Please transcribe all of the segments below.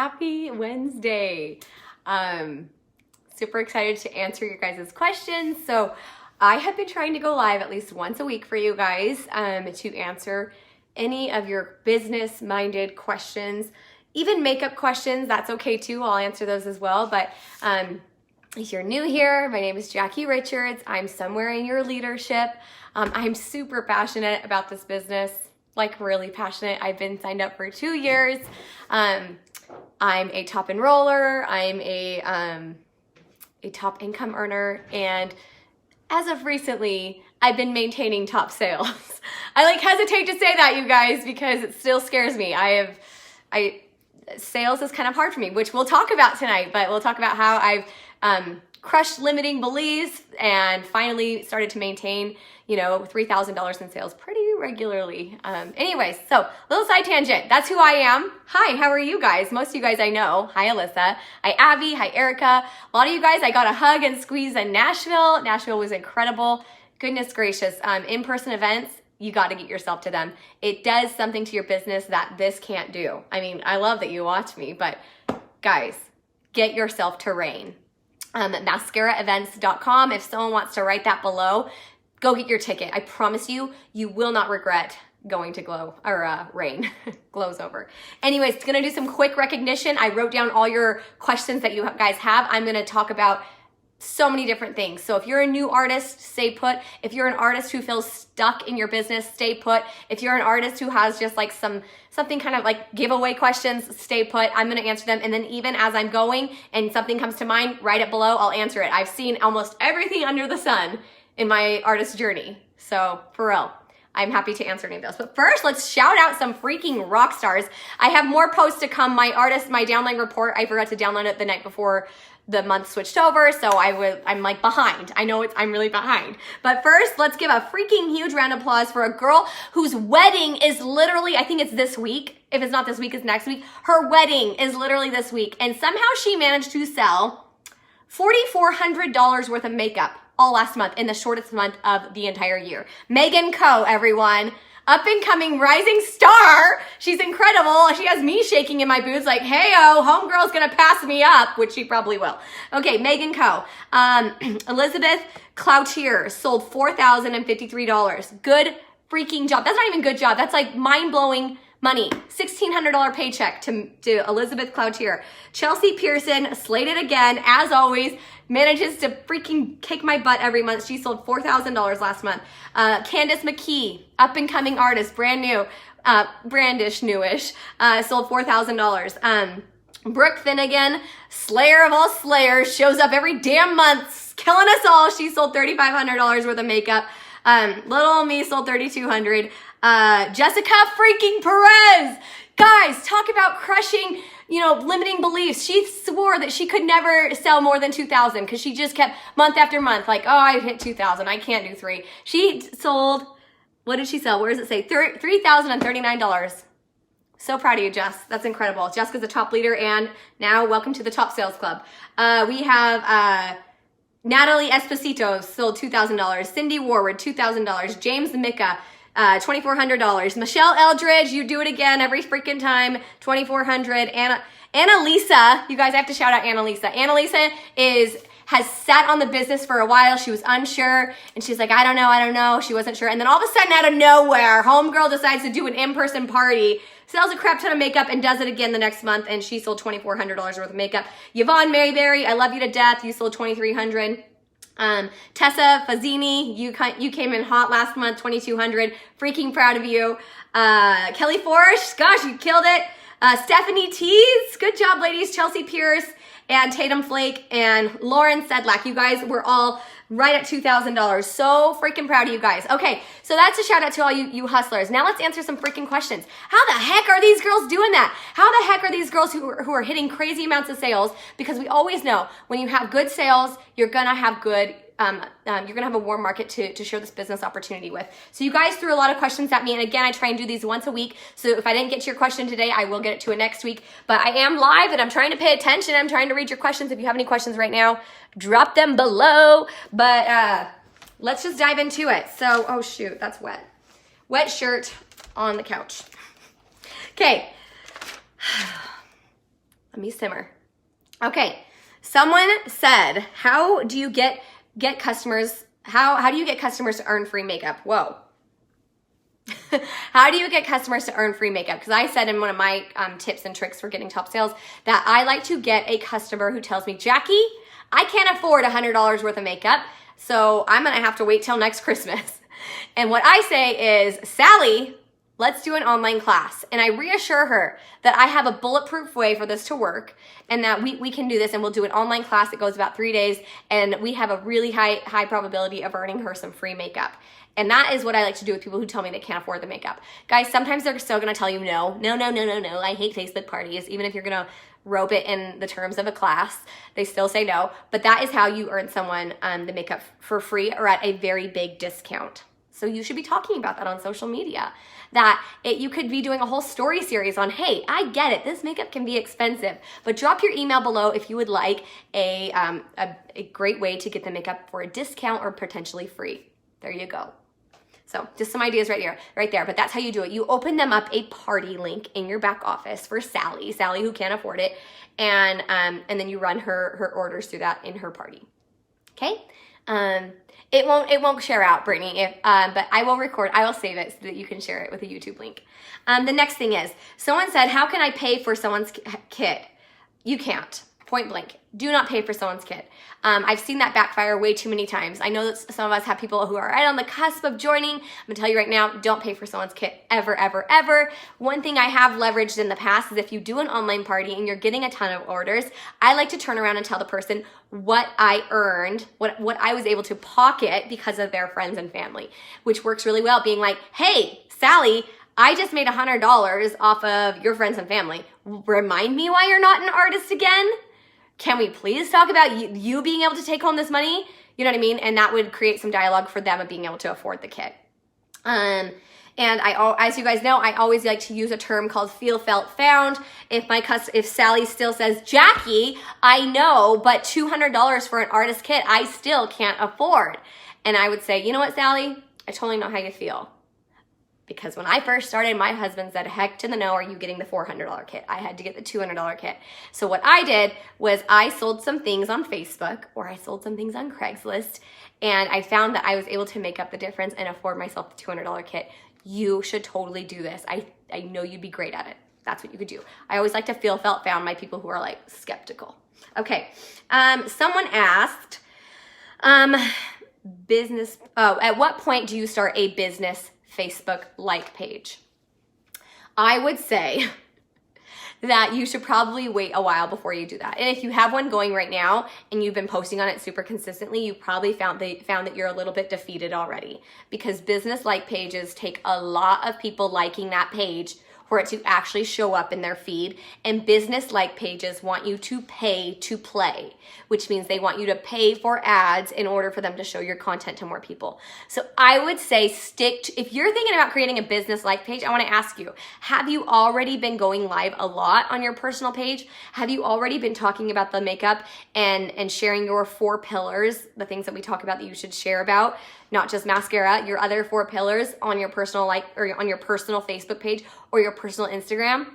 Happy Wednesday. Super excited to answer your guys' questions. So I have been trying to go live at least once a week for you guys to answer any of your business-minded questions, even makeup questions. That's okay too. I'll answer those as well. But if you're new here, my name is Jackie Richards. I'm somewhere in your leadership. I'm super passionate about this business, like really passionate. I've been signed up for 2 years. I'm a top enroller. I'm a top income earner. And as of recently, I've been maintaining top sales. I hesitate to say that, you guys, because it still scares me. Sales is kind of hard for me, which we'll talk about tonight, but we'll talk about how I've crushed limiting beliefs and finally started to maintain, $3,000 in sales pretty regularly. Anyways, so little side tangent. That's who I am. Hi, how are you guys? Most of you guys I know. Hi, Alyssa. Hi, Abby. Hi, Erica. A lot of you guys I got a hug and squeeze in Nashville. Nashville was incredible. Goodness gracious. In-person events, you got to get yourself to them. It does something to your business that this can't do. I mean, I love that you watch me, but guys, get yourself to Rain. Maskcaraevents.com. If someone wants to write that below, go get your ticket. I promise you, you will not regret going to Rain. Glow's over. Anyways, it's gonna do some quick recognition. I wrote down all your questions that you guys have. I'm gonna talk about so many different things. So if you're a new artist, stay put. If you're an artist who feels stuck in your business, stay put. If you're an artist who has just like something kind of like giveaway questions, stay put. I'm going to answer them. And then even as I'm going and something comes to mind, write it below. I'll answer it. I've seen almost everything under the sun in my artist journey. So for real, I'm happy to answer any of those. But first, let's shout out some freaking rock stars. I have more posts to come. My downline report, I forgot to download it the night before the month switched over, so I'm like behind. I know I'm really behind. But first, let's give a freaking huge round of applause for a girl whose wedding is literally, I think it's this week. If it's not this week, it's next week. Her wedding is literally this week. And somehow she managed to sell $4,400 worth of makeup all last month in the shortest month of the entire year. Megan Coe, everyone. Up and coming rising star. She's incredible. She has me shaking in my boots like, hey-o, homegirl's gonna pass me up, which she probably will. Okay, Megan Coe. Elizabeth Cloutier sold $4,053. Good freaking job. That's not even good job. That's like mind-blowing money. $1,600 paycheck to Elizabeth Cloutier. Chelsea Pearson slayed it again, as always. Manages to freaking kick my butt every month. She sold $4,000 last month. Candace McKee, up and coming artist, brand new, brandish, newish, sold $4,000. Brooke Finnegan, slayer of all slayers, shows up every damn month, killing us all. She sold $3,500 worth of makeup. Little me sold $3,200. Jessica freaking Perez. Guys, talk about crushing, limiting beliefs. She swore that she could never sell more than 2,000 because she just kept month after month like, oh, I hit 2,000. I can't do 3. She sold, what did she sell? Where does it say? $3,039. So proud of you, Jess. That's incredible. Jessica's a top leader, and now welcome to the Top Sales Club. We have Natalie Esposito sold $2,000. Cindy Warwood, $2,000. James Micca, $2,400. Michelle Eldridge, you do it again every freaking time, $2,400. Annalisa, you guys, I have to shout out Annalisa. Annalisa has sat on the business for a while. She was unsure, and she's like, I don't know. She wasn't sure. And then all of a sudden, out of nowhere, homegirl decides to do an in-person party, sells a crap ton of makeup, and does it again the next month, and she sold $2,400 worth of makeup. Yvonne Maryberry, I love you to death. You sold $2,300. Tessa Fazzini, you came in hot last month, $2,200. Freaking proud of you. Kelly Forrest, gosh, you killed it. Stephanie Tees, good job, ladies. Chelsea Pierce and Tatum Flake and Lauren Sedlak. You guys were all right at $2,000. So freaking proud of you guys. Okay, so that's a shout out to all you hustlers. Now let's answer some freaking questions. How the heck are these girls doing that? How the heck are these girls who are hitting crazy amounts of sales? Because we always know when you have good sales, you're gonna have good you're gonna have a warm market to share this business opportunity with. So you guys threw a lot of questions at me, and again, I try and do these once a week. So if I didn't get to your question today, I will get it to it next week. But I am live, and I'm trying to pay attention. I'm trying to read your questions. If you have any questions right now, drop them below. But let's just dive into it. So, oh shoot, that's wet. Wet shirt on the couch. Okay. Let me simmer. Okay, someone said, how do you get customers, how do you get customers to earn free makeup? Whoa. How do you get customers to earn free makeup? Because I said in one of my tips and tricks for getting top sales that I like to get a customer who tells me, Jackie, I can't afford $100 worth of makeup, so I'm gonna have to wait till next Christmas. And what I say is, Sally, let's do an online class. And I reassure her that I have a bulletproof way for this to work and that we can do this, and we'll do an online class that goes about 3 days, and we have a really high probability of earning her some free makeup. And that is what I like to do with people who tell me they can't afford the makeup. Guys, sometimes they're still gonna tell you no, I hate Facebook parties. Even if you're gonna rope it in the terms of a class, they still say no. But that is how you earn someone the makeup for free or at a very big discount. So you should be talking about that on social media. You could be doing a whole story series on, hey, I get it, this makeup can be expensive, but drop your email below if you would like a great way to get the makeup for a discount or potentially free. There you go. So just some ideas right there, but that's how you do it. You open them up a party link in your back office for Sally who can't afford it, and then you run her orders through that in her party. Okay? It won't share out, Brittany, but I will save it so that you can share it with a YouTube link. The next thing is, someone said, how can I pay for someone's kit? You can't. Point blank. Do not pay for someone's kit. I've seen that backfire way too many times. I know that some of us have people who are right on the cusp of joining. I'm gonna tell you right now, don't pay for someone's kit ever, ever, ever. One thing I have leveraged in the past is if you do an online party and you're getting a ton of orders, I like to turn around and tell the person what I earned, what I was able to pocket because of their friends and family, which works really well, being like, hey, Sally, I just made $100 off of your friends and family. Remind me why you're not an artist again? Can we please talk about you being able to take home this money? You know what I mean? And that would create some dialogue for them of being able to afford the kit. And as you guys know, I always like to use a term called feel, felt, found. If Sally still says, Jackie, I know, but $200 for an artist kit, I still can't afford. And I would say, you know what, Sally? I totally know how you feel. Because when I first started, my husband said, heck to the no, are you getting the $400 kit? I had to get the $200 kit. So what I did was I sold some things on Facebook, or I sold some things on Craigslist, and I found that I was able to make up the difference and afford myself the $200 kit. You should totally do this. I know you'd be great at it. That's what you could do. I always like to feel, felt, found my people who are like skeptical. Okay, someone asked, at what point do you start a business Facebook like page? I would say that you should probably wait a while before you do that. And if you have one going right now and you've been posting on it super consistently, you probably found that you're a little bit defeated already, because business like pages take a lot of people liking that page for it to actually show up in their feed. And business like pages want you to pay to play, which means they want you to pay for ads in order for them to show your content to more people. So I would say if you're thinking about creating a business like page, I want to ask you, have you already been going live a lot on your personal page? Have you already been talking about the makeup and sharing your 4 pillars, the things that we talk about that you should share about? Not just mascara, your other 4 pillars on your personal or on your personal Facebook page or your personal Instagram.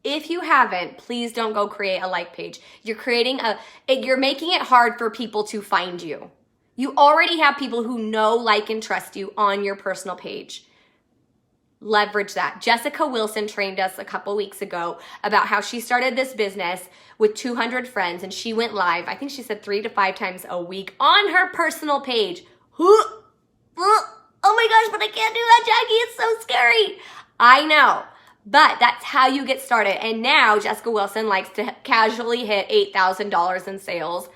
If you haven't, please don't go create a like page. You're making it hard for people to find you. You already have people who know, like, and trust you on your personal page. Leverage that. Jessica Wilson trained us a couple weeks ago about how she started this business with 200 friends, and she went live, I think she said 3 to 5 times a week on her personal page. Oh my gosh, but I can't do that, Jackie. It's so scary. I know, but that's how you get started. And now Jessica Wilson likes to casually hit $8,000 in sales.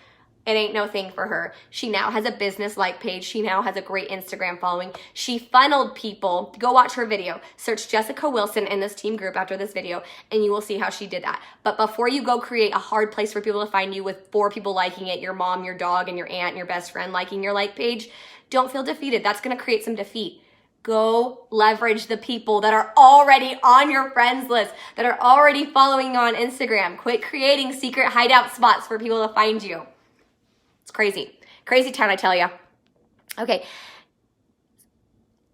It ain't no thing for her. She now has a business like page. She now has a great Instagram following. She funneled people. Go watch her video. Search Jessica Wilson in this team group after this video, and you will see how she did that. But before you go create a hard place for people to find you with 4 people liking it, your mom, your dog, and your aunt, and your best friend liking your like page, don't feel defeated. That's going to create some defeat. Go leverage the people that are already on your friends list, that are already following you on Instagram. Quit creating secret hideout spots for people to find you. It's crazy. Crazy town, I tell you. Okay.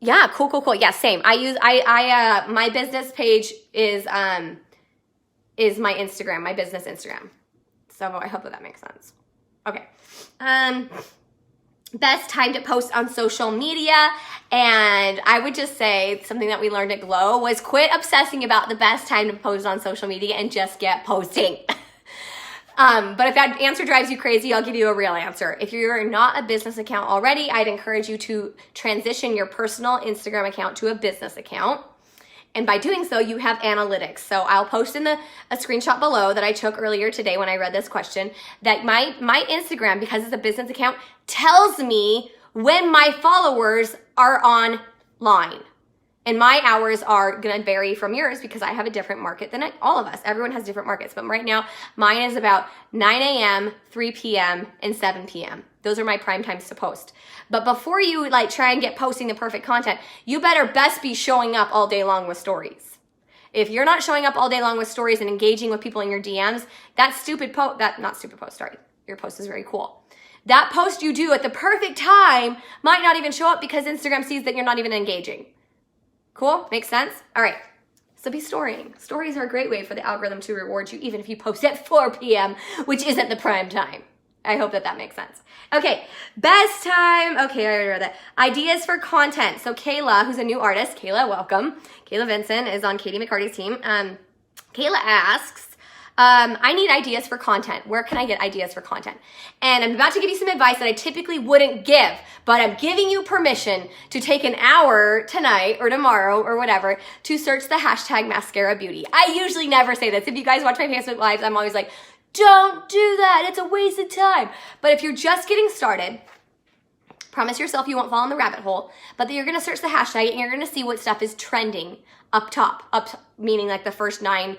Yeah, cool. Yeah, same. My business page is is my Instagram, my business Instagram. So I hope that makes sense. Okay. Best time to post on social media. And I would just say something that we learned at Glow was quit obsessing about the best time to post on social media and just get posting. But if that answer drives you crazy, I'll give you a real answer. If you're not a business account already, I'd encourage you to transition your personal Instagram account to a business account. And by doing so, you have analytics. So I'll post in a screenshot below that I took earlier today when I read this question, that my Instagram, because it's a business account, tells me when my followers are online. And my hours are gonna vary from yours because I have a different market than all of us. Everyone has different markets, but right now mine is about 9 a.m., 3 p.m., and 7 p.m. Those are my prime times to post. But before you like try and get posting the perfect content, you better best be showing up all day long with stories. If you're not showing up all day long with stories and engaging with people in your DMs, your post is very cool. That post you do at the perfect time might not even show up because Instagram sees that you're not even engaging. Cool? Makes sense? All right. So be storying. Stories are a great way for the algorithm to reward you even if you post at 4 p.m., which isn't the prime time. I hope that makes sense. Okay, best time. Okay, I already read that. Ideas for content. So Kayla, who's a new artist, Kayla, welcome. Kayla Vincent is on Katie McCarty's team. Kayla asks, I need ideas for content. Where can I get ideas for content? And I'm about to give you some advice that I typically wouldn't give, but I'm giving you permission to take an hour tonight or tomorrow or whatever to search the hashtag Maskcara Beauty. I usually never say this. If you guys watch my Facebook Lives, I'm always like, don't do that. It's a waste of time. But if you're just getting started, promise yourself you won't fall in the rabbit hole, but that you're going to search the hashtag and you're going to see what stuff is trending up top, meaning like the first 9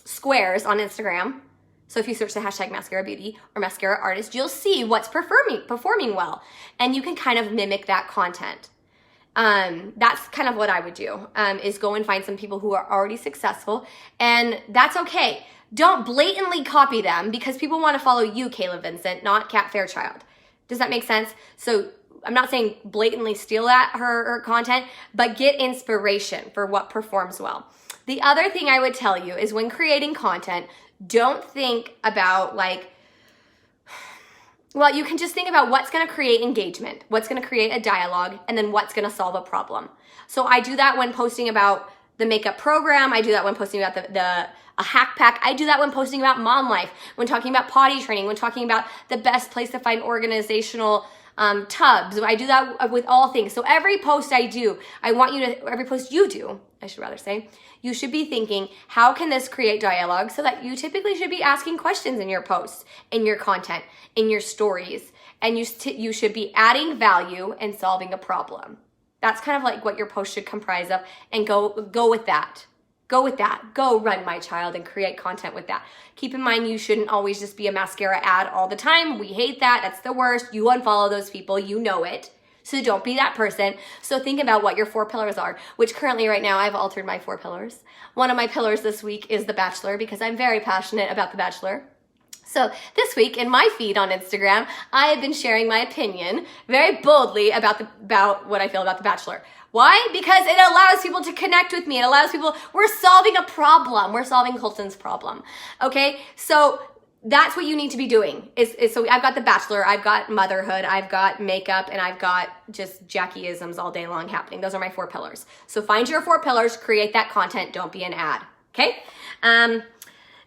squares on Instagram. So if you search the hashtag Maskcara Beauty or Maskcara Artist, you'll see what's performing well. And you can kind of mimic that content. That's kind of what I would do, is go and find some people who are already successful, and that's okay. Don't blatantly copy them because people want to follow you, Kayla Vincent, not Kat Fairchild. Does that make sense? So I'm not saying blatantly steal her content, but get inspiration for what performs well. The other thing I would tell you is when creating content, don't think about you can just think about what's going to create engagement, what's going to create a dialogue, and then what's going to solve a problem. So I do that when posting about the makeup program. I do that when posting about a hack pack. I do that when posting about mom life, when talking about potty training, when talking about the best place to find organizational tubs. I do that with all things. So every post I do, every post you do, I should rather say, you should be thinking, how can this create dialogue so that you typically should be asking questions in your posts, in your content, in your stories, and you should be adding value and solving a problem. That's kind of like what your post should comprise of, and go with that. Go with that. Go run, my child, and create content with that. Keep in mind, you shouldn't always just be a mascara ad all the time. We hate that. That's the worst. You unfollow those people. You know it. So don't be that person. So think about what your 4 pillars are, which currently right now I've altered my 4 pillars. One of my pillars this week is The Bachelor because I'm very passionate about The Bachelor. So this week in my feed on Instagram, I have been sharing my opinion very boldly about what I feel about The Bachelor. Why? Because it allows people to connect with me. It allows people, we're solving a problem. We're solving Colton's problem. Okay? So that's what you need to be doing. So I've got The Bachelor, I've got motherhood, I've got makeup, and I've got just Jackie-isms all day long happening. Those are my 4 pillars. So find your 4 pillars, create that content. Don't be an ad. Okay?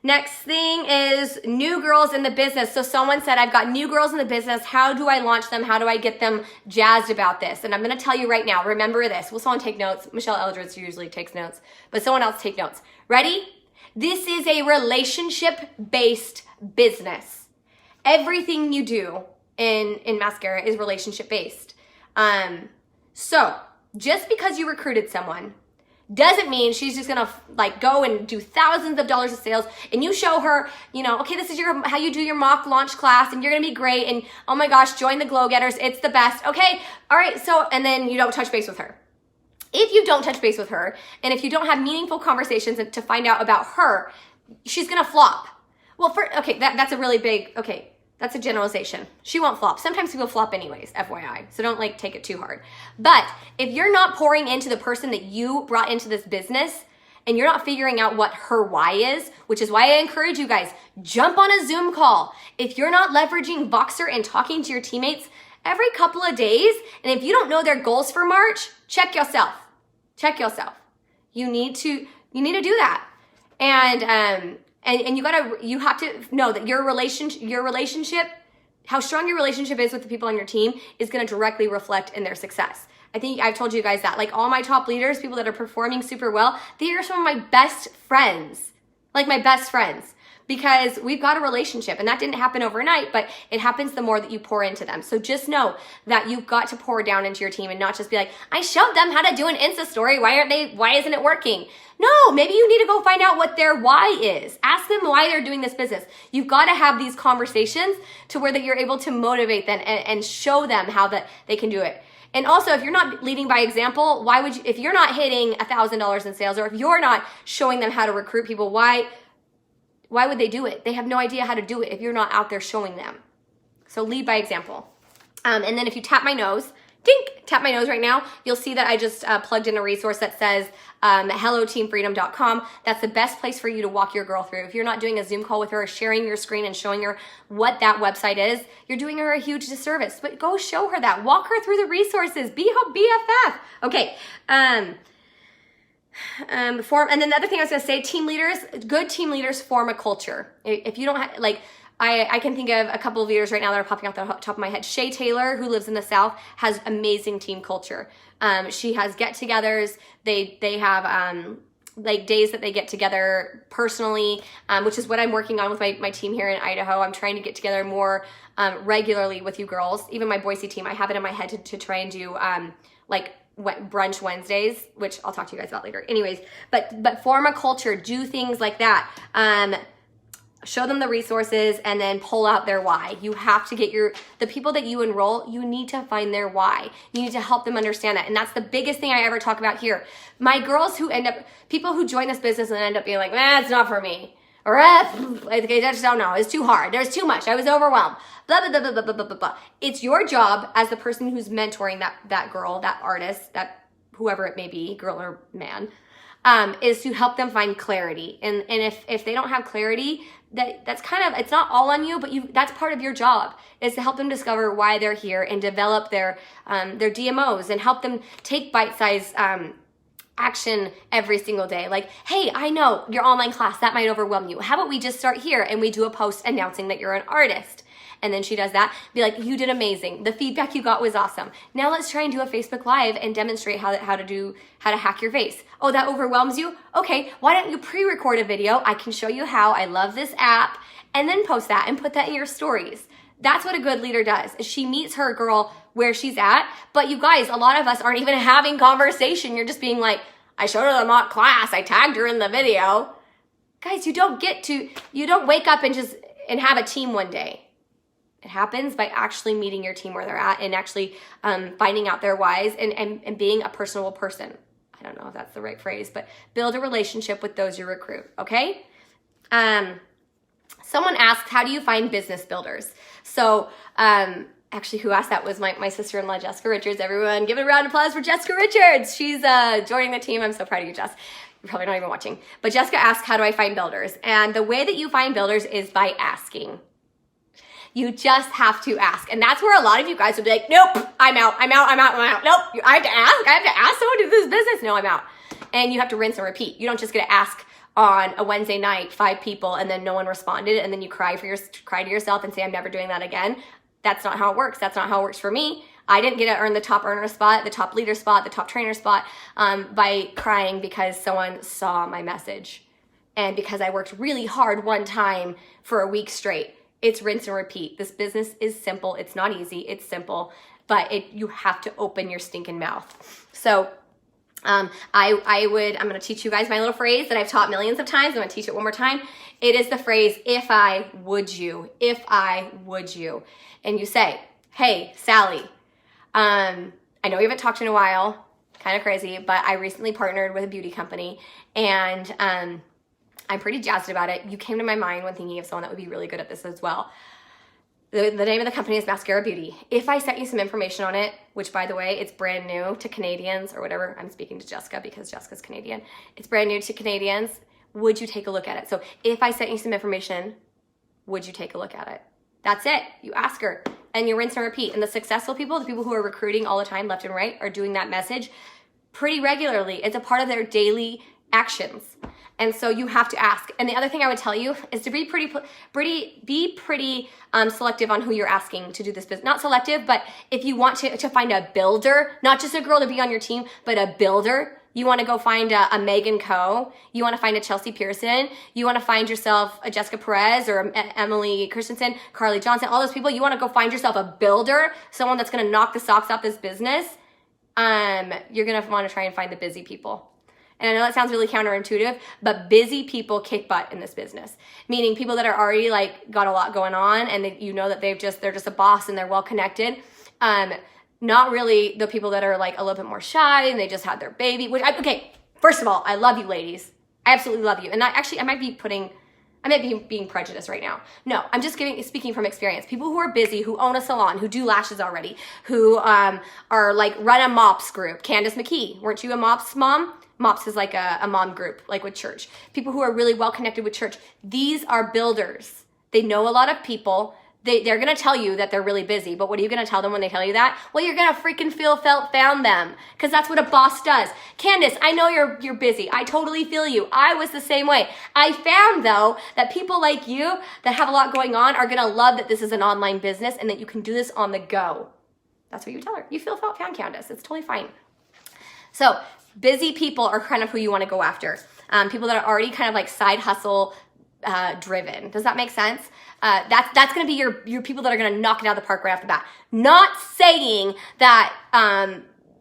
Next thing is new girls in the business. So someone said, I've got new girls in the business. How do I launch them? How do I get them jazzed about this? And I'm going to tell you right now, remember this. Will someone take notes? Michelle Eldridge usually takes notes, but someone else take notes. Ready? This is a relationship-based business. Everything you do in Maskcara is relationship-based. So just because you recruited someone doesn't mean she's just gonna go and do thousands of dollars of sales and you show her, okay, this is how you do your mock launch class and you're gonna be great and oh my gosh, join the Glow Getters, it's the best. Okay, all right, so, and then you don't touch base with her. If you don't touch base with her and if you don't have meaningful conversations to find out about her, she's gonna flop. Well, that's a really big, that's a generalization. She won't flop. Sometimes people flop anyways, FYI. So don't take it too hard. But if you're not pouring into the person that you brought into this business and you're not figuring out what her why is, which is why I encourage you guys, jump on a Zoom call. If you're not leveraging Voxer and talking to your teammates every couple of days, and if you don't know their goals for March, check yourself. Check yourself. You need to do that. And you have to know that your relationship, how strong your relationship is with the people on your team is going to directly reflect in their success. I think I've told you guys that. Like all my top leaders, people that are performing super well, they are some of my best friends. Like my best friends. Because we've got a relationship, and that didn't happen overnight, but it happens the more that you pour into them. So just know that you've got to pour down into your team and not just be like, I showed them how to do an Insta story. Why isn't it working? No, maybe you need to go find out what their why is. Ask them why they're doing this business. You've got to have these conversations to where that you're able to motivate them and show them how that they can do it. And also, if you're not leading by example, why would you, if you're not hitting $1,000 in sales, or if you're not showing them how to recruit people, why would they do it? They have no idea how to do it if you're not out there showing them. So lead by example. And then if you tap my nose, tap my nose right now, you'll see that I just plugged in a resource that says helloteamfreedom.com. That's the best place for you to walk your girl through. If you're not doing a Zoom call with her, sharing your screen and showing her what that website is, you're doing her a huge disservice. But go show her that. Walk her through the resources. Be her BFF. Okay. And then the other thing I was going to say, good team leaders form a culture. If you don't have, like, I can think of a couple of leaders right now that are popping off the top of my head. Shay Taylor, who lives in the South, has amazing team culture. She has get-togethers. They have like days that they get together personally, which is what I'm working on with my team here in Idaho. I'm trying to get together more regularly with you girls. Even my Boise team, I have it in my head to try and do like brunch Wednesdays, which I'll talk to you guys about later. Anyways, but form a culture, do things like that. Show them the resources and then pull out their why. You have to get the people that you enroll, you need to find their why. You need to help them understand that. And that's the biggest thing I ever talk about here. My girls people who join this business and end up being like, it's not for me. Or, I just don't know. It's too hard. There's too much. I was overwhelmed. Blah, blah, blah, blah, blah, blah, blah, blah. It's your job as the person who's mentoring that girl, that artist, that whoever it may be, girl or man, is to help them find clarity. And if they don't have clarity, that's kind of, it's not all on you, but that's part of your job, is to help them discover why they're here and develop their DMOs and help them take bite-sized action every single day. Like, hey, I know your online class, that might overwhelm you. How about we just start here and we do a post announcing that you're an artist? And then she does that. Be like, you did amazing. The feedback you got was awesome. Now let's try and do a Facebook Live and demonstrate how to hack your face. Oh, that overwhelms you? Okay, why don't you pre-record a video? I can show you how. I love this app. And then post that and put that in your stories. That's what a good leader does, is she meets her girl where she's at. But you guys, a lot of us aren't even having conversation. You're just being like, I showed her the mock class. I tagged her in the video. Guys, you don't wake up and have a team one day. It happens by actually meeting your team where they're at and actually finding out their whys and being a personable person. I don't know if that's the right phrase, but build a relationship with those you recruit, okay? Someone asked, how do you find business builders? So actually who asked that was my sister-in-law, Jessica Richards. Everyone give a round of applause for Jessica Richards. She's joining the team. I'm so proud of you, Jess. You're probably not even watching. But Jessica asked, how do I find builders? And the way that you find builders is by asking. You just have to ask. And that's where a lot of you guys would be like, nope, I'm out. Nope, I have to ask someone to do this business. No, I'm out. And you have to rinse and repeat. You don't just get to ask on a Wednesday night, 5 people, and then no one responded, and then you cry to yourself and say, I'm never doing that again. That's not how it works. That's not how it works for me. I didn't get to earn the top earner spot, the top leader spot, the top trainer spot by crying because someone saw my message and because I worked really hard one time for a week straight. It's rinse and repeat. This business is simple. It's not easy. It's simple, but you have to open your stinking mouth. So I'm going to teach you guys my little phrase that I've taught millions of times. I'm going to teach it one more time. It is the phrase, if I would you, and you say, hey, Sally, I know we haven't talked in a while, kind of crazy, but I recently partnered with a beauty company and, I'm pretty jazzed about it. You came to my mind when thinking of someone that would be really good at this as well. The name of the company is Maskcara Beauty. If I sent you some information on it, which by the way, it's brand new to Canadians or whatever. I'm speaking to Jessica because Jessica's Canadian. It's brand new to Canadians. Would you take a look at it? So if I sent you some information, would you take a look at it? That's it. You ask her and you rinse and repeat. And the successful people, the people who are recruiting all the time, left and right, are doing that message pretty regularly. It's a part of their daily actions. And so you have to ask. And the other thing I would tell you is to be pretty selective on who you're asking to do this business. Not selective, but if you want to find a builder, not just a girl to be on your team, but a builder. You want to go find a Megan Coe. You want to find a Chelsea Pearson. You want to find yourself a Jessica Perez or a Emily Christensen, Carly Johnson, all those people. You want to go find yourself a builder, someone that's going to knock the socks off this business. You're going to want to try and find the busy people. And I know that sounds really counterintuitive, but busy people kick butt in this business. Meaning people that are already like got a lot going on and you know that they're just a boss and they're well connected. Not really the people that are like a little bit more shy and they just had their baby. Okay, first of all, I love you ladies. I absolutely love you. And I might be being prejudiced right now. No, I'm just speaking from experience. People who are busy, who own a salon, who do lashes already, who are like run a MOPS group. Candace McKee, weren't you a MOPS mom? MOPS is like a mom group, like with church. People who are really well connected with church. These are builders. They know a lot of people. They're going to tell you that they're really busy, but what are you going to tell them when they tell you that? Well, you're going to freaking found them, because that's what a boss does. Candace, I know you're busy. I totally feel you. I was the same way. I found, though, that people like you that have a lot going on are going to love that this is an online business and that you can do this on the go. That's what you tell her. You found Candace. It's totally fine. So busy people are kind of who you want to go after. People that are already kind of like side hustle driven. Does that make sense? That's going to be your people that are going to knock it out of the park right off the bat. Not saying that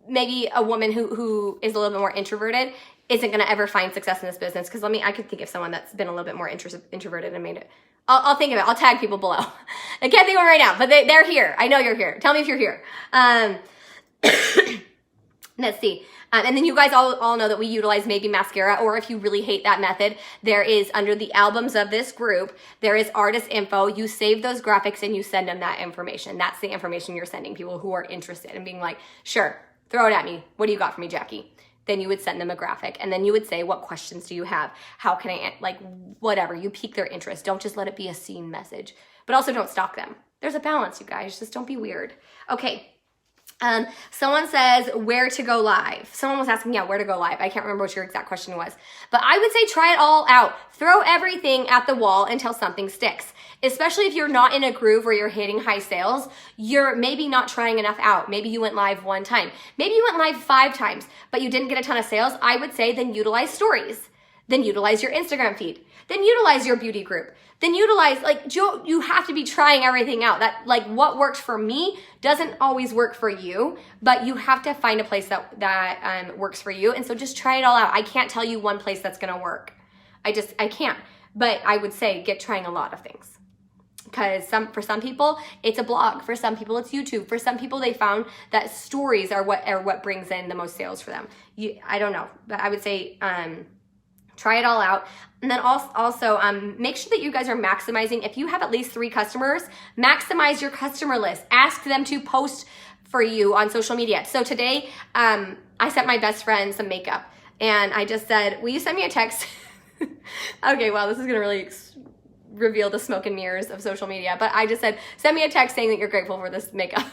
maybe a woman who is a little bit more introverted isn't going to ever find success in this business. Because I could think of someone that's been a little bit more introverted and made it. I'll think of it. I'll tag people below. I can't think of it right now, but they're here. I know you're here. Tell me if you're here. Let's see. And then you guys all know that we utilize maybe Maskcara, or if you really hate that method, there is under the albums of this group, there is artist info. You save those graphics and you send them that information. That's the information you're sending people who are interested in being like, sure, throw it at me. What do you got for me, Jackie? Then you would send them a graphic and then you would say, what questions do you have? How can I, like, whatever. You pique their interest. Don't just let it be a scene message, but also don't stalk them. There's a balance, you guys. Just don't be weird. Okay. Someone says where to go live. Someone was asking, where to go live. I can't remember what your exact question was, but I would say try it all out. Throw everything at the wall until something sticks. Especially if you're not in a groove where you're hitting high sales, you're maybe not trying enough out. Maybe you went live one time. Maybe you went live 5 times, but you didn't get a ton of sales. I would say then utilize stories. Then utilize your Instagram feed. Then utilize your beauty group. Then utilize, you have to be trying everything out. That, what works for me doesn't always work for you, but you have to find a place that works for you. And so just try it all out. I can't tell you one place that's gonna work. I can't. But I would say get trying a lot of things. Because for some people, it's a blog. For some people, it's YouTube. For some people, they found that stories are what brings in the most sales for them. I don't know, but I would say try it all out. And then also make sure that you guys are maximizing. If you have at least 3 customers, maximize your customer list. Ask them to post for you on social media. So today, I sent my best friend some makeup. And I just said, will you send me a text? Okay, well, this is going to really reveal the smoke and mirrors of social media. But I just said, send me a text saying that you're grateful for this makeup.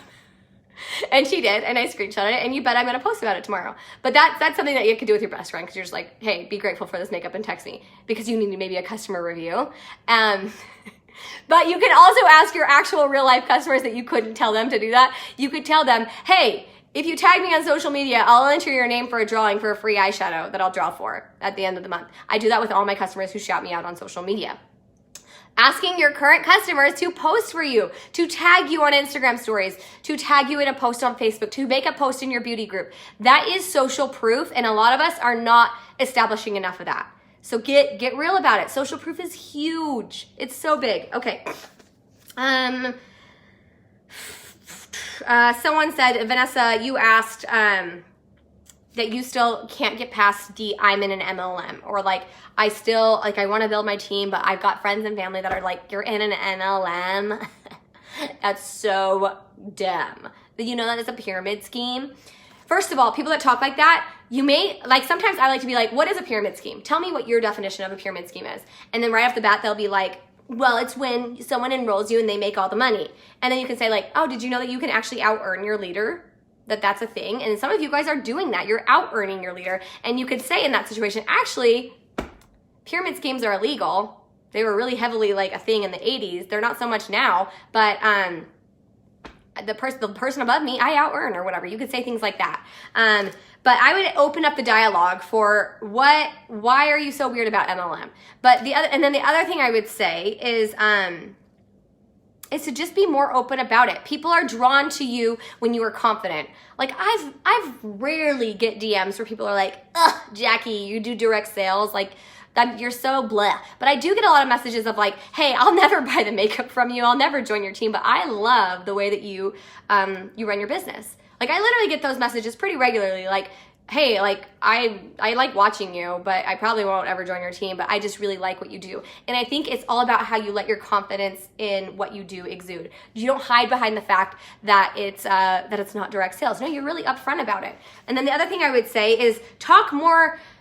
And she did, and I screenshotted it, and you bet I'm going to post about it tomorrow. But that's something that you could do with your best friend, because you're just like, hey, be grateful for this makeup and text me, because you need maybe a customer review. But you can also ask your actual real life customers that you couldn't tell them to do that. You could tell them, hey, if you tag me on social media, I'll enter your name for a drawing for a free eyeshadow that I'll draw for at the end of the month. I do that with all my customers who shout me out on social media. Asking your current customers to post for you, to tag you on Instagram stories, to tag you in a post on Facebook, to make a post in your beauty group. That is social proof, and a lot of us are not establishing enough of that. So get real about it. Social proof is huge. It's so big. Okay. Someone said, Vanessa, you asked that you still can't get past the I'm in an MLM, or I still, I want to build my team, but I've got friends and family that are like, you're in an MLM. That's so dumb. You know that is a pyramid scheme? First of all, people that talk like that, you may, like sometimes I like to be like, what is a pyramid scheme? Tell me what your definition of a pyramid scheme is. And then right off the bat, they'll be like, well, it's when someone enrolls you and they make all the money. And then you can say like, oh, did you know that you can actually out-earn your leader? That's a thing. And some of you guys are doing that. You're out-earning your leader. And you could say in that situation, actually, pyramid schemes are illegal. They were really heavily like a thing in the 80s. They're not so much now, but the person above me, I out-earn or whatever. You could say things like that. But I would open up the dialogue for why are you so weird about MLM? But the other thing I would say is to just be more open about it. People are drawn to you when you are confident. Like I've rarely get DMs where people are like, ugh, Jackie, you do direct sales. Like, you're so blah. But I do get a lot of messages of like, hey, I'll never buy the makeup from you. I'll never join your team, but I love the way that you run your business. Like I literally get those messages pretty regularly. Like, hey, like I like watching you, but I probably won't ever join your team, but I just really like what you do. And I think it's all about how you let your confidence in what you do exude. You don't hide behind the fact that it's not direct sales. No, you're really upfront about it. And then the other thing I would say is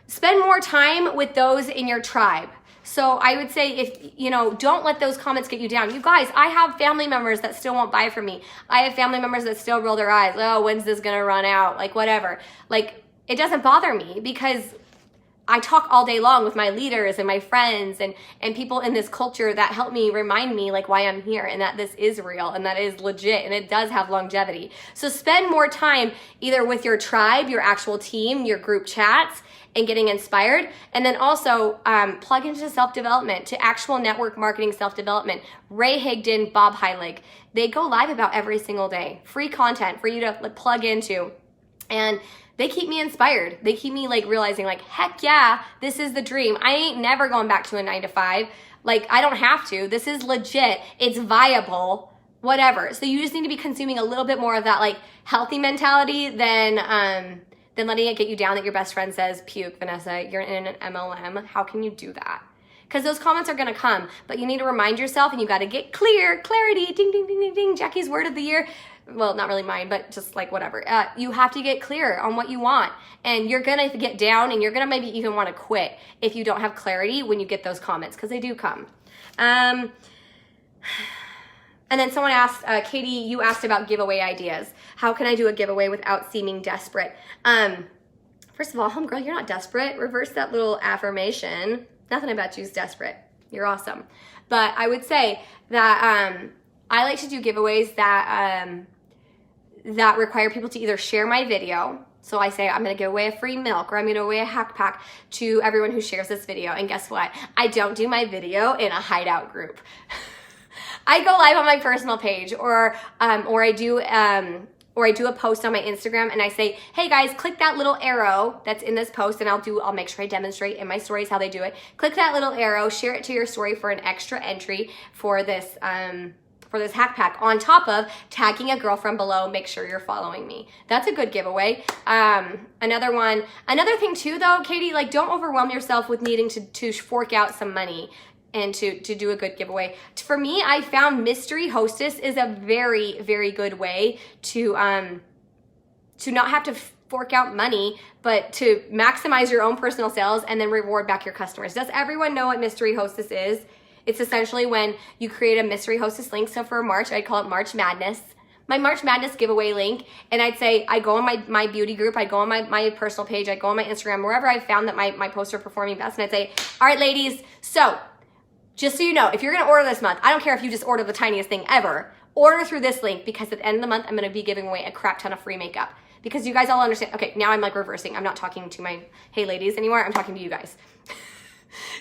spend more time with those in your tribe. So I would say don't let those comments get you down. You guys, I have family members that still won't buy from me. I have family members that still roll their eyes. Oh, when's this gonna run out? Like whatever. Like it doesn't bother me because I talk all day long with my leaders and my friends and people in this culture that help me remind me like why I'm here and that this is real and that is legit and it does have longevity. So spend more time either with your tribe, your actual team, your group chats, and getting inspired. And then also plug into self-development, to actual network marketing self-development. Ray Higdon, Bob Heilig, they go live about every single day. Free content for you to plug into. And they keep me inspired. They keep me like realizing like, heck yeah, this is the dream. I ain't never going back to a 9-to-5. Like I don't have to. This is legit. It's viable, whatever. So you just need to be consuming a little bit more of that like healthy mentality than letting it get you down that your best friend says, puke, Vanessa, you're in an MLM. How can you do that? Because those comments are gonna come, but you need to remind yourself and you gotta get clarity, ding, ding, ding, ding, ding, Jackie's word of the year. Well, not really mine, but just like whatever. You have to get clear on what you want. And you're gonna get down and you're gonna maybe even wanna quit if you don't have clarity when you get those comments, because they do come. And then someone asked, Katie, you asked about giveaway ideas. How can I do a giveaway without seeming desperate? First of all, homegirl, you're not desperate. Reverse that little affirmation. Nothing about you's desperate. You're awesome. But I would say that I like to do giveaways that require people to either share my video. So I say, I'm gonna give away a free milk or I'm gonna give away a hack pack to everyone who shares this video. And guess what? I don't do my video in a hideout group. I go live on my personal page or I do a post on my Instagram and I say, hey guys, click that little arrow that's in this post and I'll make sure I demonstrate in my stories how they do it. Click that little arrow, share it to your story for an extra entry for this hack pack, on top of tagging a girlfriend below. Make sure you're following me. That's a good giveaway. Another thing too though, Katie, like don't overwhelm yourself with needing to fork out some money and to do a good giveaway. For me, I found Mystery Hostess is a very, very good way to not have to fork out money, but to maximize your own personal sales and then reward back your customers. Does everyone know what Mystery Hostess is? It's essentially when you create a Mystery Hostess link. So for March, I'd call it March Madness. My March Madness giveaway link, and I'd say I go on my beauty group, I go on my personal page, I go on my Instagram, wherever I found that my posts are performing best, and I'd say, all right, ladies, so just so you know, if you're gonna order this month, I don't care if you just order the tiniest thing ever, order through this link because at the end of the month, I'm gonna be giving away a crap ton of free makeup. Because you guys all understand, okay, now I'm like reversing. I'm not talking to my hey ladies anymore, I'm talking to you guys.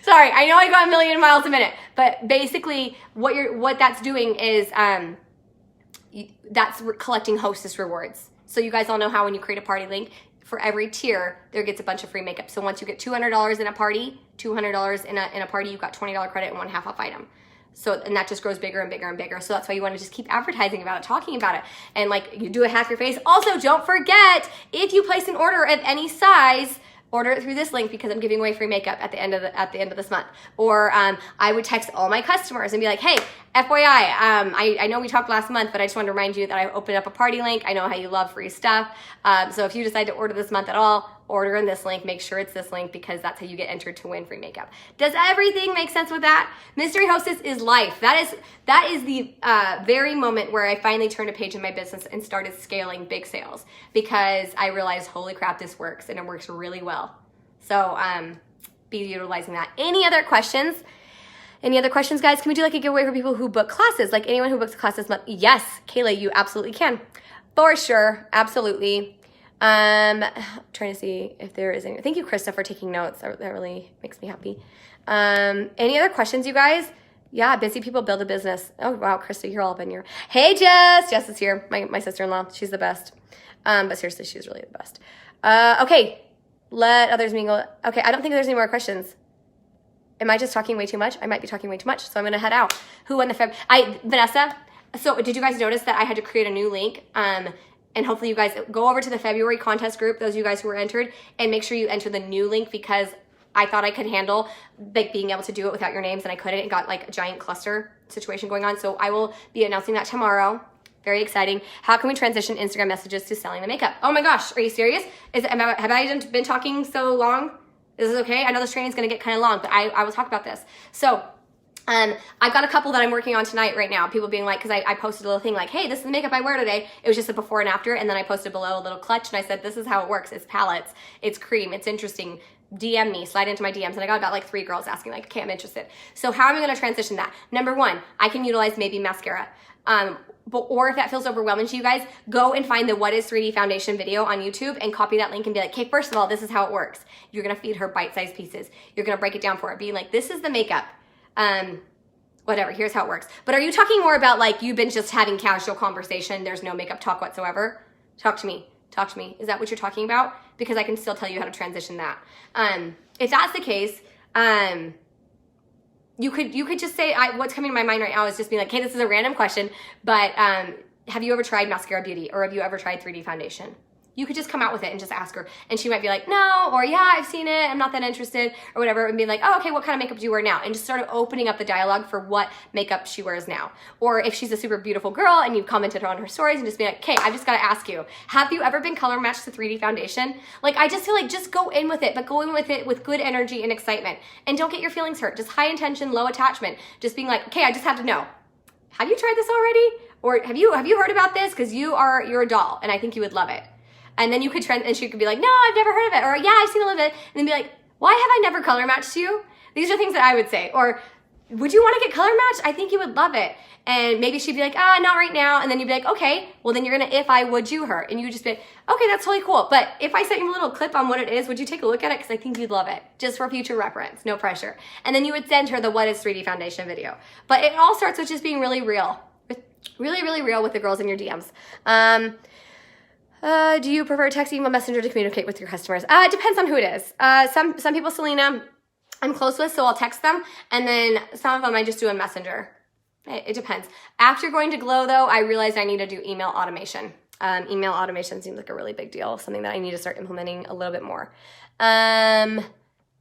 Sorry, I know I go a million miles a minute, but basically what that's doing is that's collecting hostess rewards. So you guys all know how when you create a party link, for every tier, there gets a bunch of free makeup. So once you get $200 in a party, $200 in a party, you've got $20 credit and 1/2 off item. So, and that just grows bigger and bigger and bigger. So that's why you want to just keep advertising about it, talking about it. And like you do a hack your face. Also, don't forget, if you place an order of any size, order it through this link because I'm giving away free makeup at the end of this month. Or I would text all my customers and be like, hey, FYI, I know we talked last month, but I just wanted to remind you that I opened up a party link. I know how you love free stuff. So if you decide to order this month at all, order in this link. Make sure it's this link because that's how you get entered to win free makeup. Does everything make sense with that? Mystery Hostess is life. That is the very moment where I finally turned a page in my business and started scaling big sales because I realized, holy crap, this works and it works really well. So be utilizing that. Any other questions? Any other questions, guys? Can we do like a giveaway for people who book classes? Like anyone who books a class this month? Yes, Kayla, you absolutely can. For sure, absolutely. Trying to see if there is any. Thank you, Krista, for taking notes. That really makes me happy. Any other questions, you guys? Yeah, busy people build a business. Oh, wow, Krista, you're all up in your... Hey, Jess! Jess is here, my sister-in-law. She's the best. But seriously, she's really the best. Okay, let others mingle. Okay, I don't think there's any more questions. Am I just talking way too much? I might be talking way too much, so I'm going to head out. Who won the Vanessa, so did you guys notice that I had to create a new link? And hopefully you guys go over to the February contest group, those of you guys who were entered, and make sure you enter the new link because I thought I could handle like being able to do it without your names and I couldn't. It got like a giant cluster situation going on. So I will be announcing that tomorrow. Very exciting. How can we transition Instagram messages to selling the makeup? Oh my gosh, are you serious? Have I been talking so long? Is this okay? I know this training is going to get kind of long, but I will talk about this. So I've got a couple that I'm working on tonight right now. People being like, because I posted a little thing like, hey, this is the makeup I wear today. It was just a before and after. And then I posted below a little clutch and I said, this is how it works. It's palettes. It's cream. It's interesting. DM me, slide into my DMs. And I got about like 3 girls asking like, okay, I'm interested. So how am I going to transition that? Number 1, I can utilize maybe mascara. Or if that feels overwhelming to you guys, go and find the What is 3D Foundation video on YouTube and copy that link and be like, okay, first of all, this is how it works. You're going to feed her bite-sized pieces. You're going to break it down for her, being like, this is the makeup. Whatever, here's how it works. But are you talking more about like you've been just having casual conversation, there's no makeup talk whatsoever? Talk to me. Talk to me. Is that what you're talking about? Because I can still tell you how to transition that. If that's the case, you could just say, what's coming to my mind right now is just being like, hey, this is a random question, but have you ever tried Maskcara Beauty or have you ever tried 3D Foundation? You could just come out with it and just ask her. And she might be like, no, or yeah, I've seen it. I'm not that interested or whatever. And be like, oh, okay, what kind of makeup do you wear now? And just sort of opening up the dialogue for what makeup she wears now. Or if she's a super beautiful girl and you've commented on her stories and just be like, okay, I've just got to ask you, have you ever been color matched to 3D Foundation? Like, I just feel like just go in with it, but go in with it with good energy and excitement. And don't get your feelings hurt. Just high intention, low attachment. Just being like, okay, I just have to know. Have you tried this already? Or have you heard about this? Because you're a doll and I think you would love it. And then you could and she could be like, no, I've never heard of it. Or yeah, I've seen a little bit. And then be like, why have I never color matched you? These are things that I would say. Or would you want to get color matched? I think you would love it. And maybe she'd be like, not right now. And then you'd be like, okay, well then you're going to if I would you her. And you would just be like, okay, that's totally cool. But if I sent you a little clip on what it is, would you take a look at it? Because I think you'd love it. Just for future reference, no pressure. And then you would send her the What is 3D Foundation video. But it all starts with just being really real. Really, really real with the girls in your DMs. Do you prefer text, email, messenger to communicate with your customers? It depends on who it is. Some people, Selena, I'm close with, so I'll text them. And then some of them I just do a messenger. It depends. After going to Glow, though, I realized I need to do email automation. Email automation seems like a really big deal, something that I need to start implementing a little bit more.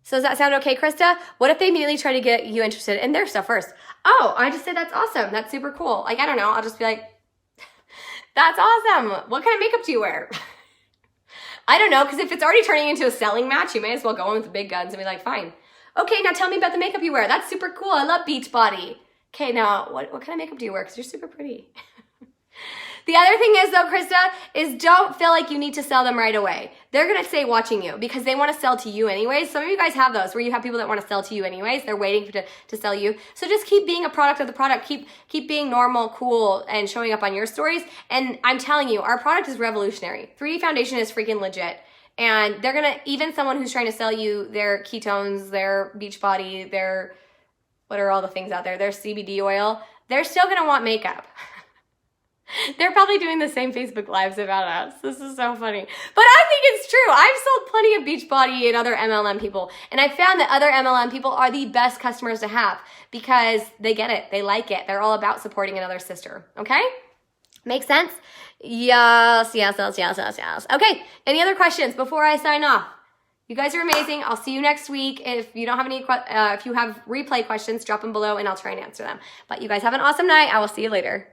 So does that sound okay, Krista? What if they immediately try to get you interested in their stuff first? Oh, I just said that's awesome. That's super cool. Like, I don't know. I'll just be like, that's awesome. What kind of makeup do you wear? I don't know, because if it's already turning into a selling match, you may as well go in with the big guns and be like, fine. Okay, now tell me about the makeup you wear. That's super cool. I love Beachbody. Okay, now what kind of makeup do you wear? Because you're super pretty. The other thing is though, Krista, is don't feel like you need to sell them right away. They're going to stay watching you because they want to sell to you anyways. Some of you guys have those where you have people that want to sell to you anyways. They're waiting to sell you. So just keep being a product of the product. Keep being normal, cool, and showing up on your stories. And I'm telling you, our product is revolutionary. 3D Foundation is freaking legit. And they're going to, even someone who's trying to sell you their ketones, their Beachbody, their, what are all the things out there, their CBD oil, they're still going to want makeup. They're probably doing the same Facebook Lives about us. This is so funny. But I think it's true. I've sold plenty of Beachbody and other MLM people. And I found that other MLM people are the best customers to have because they get it. They like it. They're all about supporting another sister. Okay? Make sense? Yes. Okay. Any other questions before I sign off? You guys are amazing. I'll see you next week. If you don't have any, if you have replay questions, drop them below and I'll try and answer them. But you guys have an awesome night. I will see you later.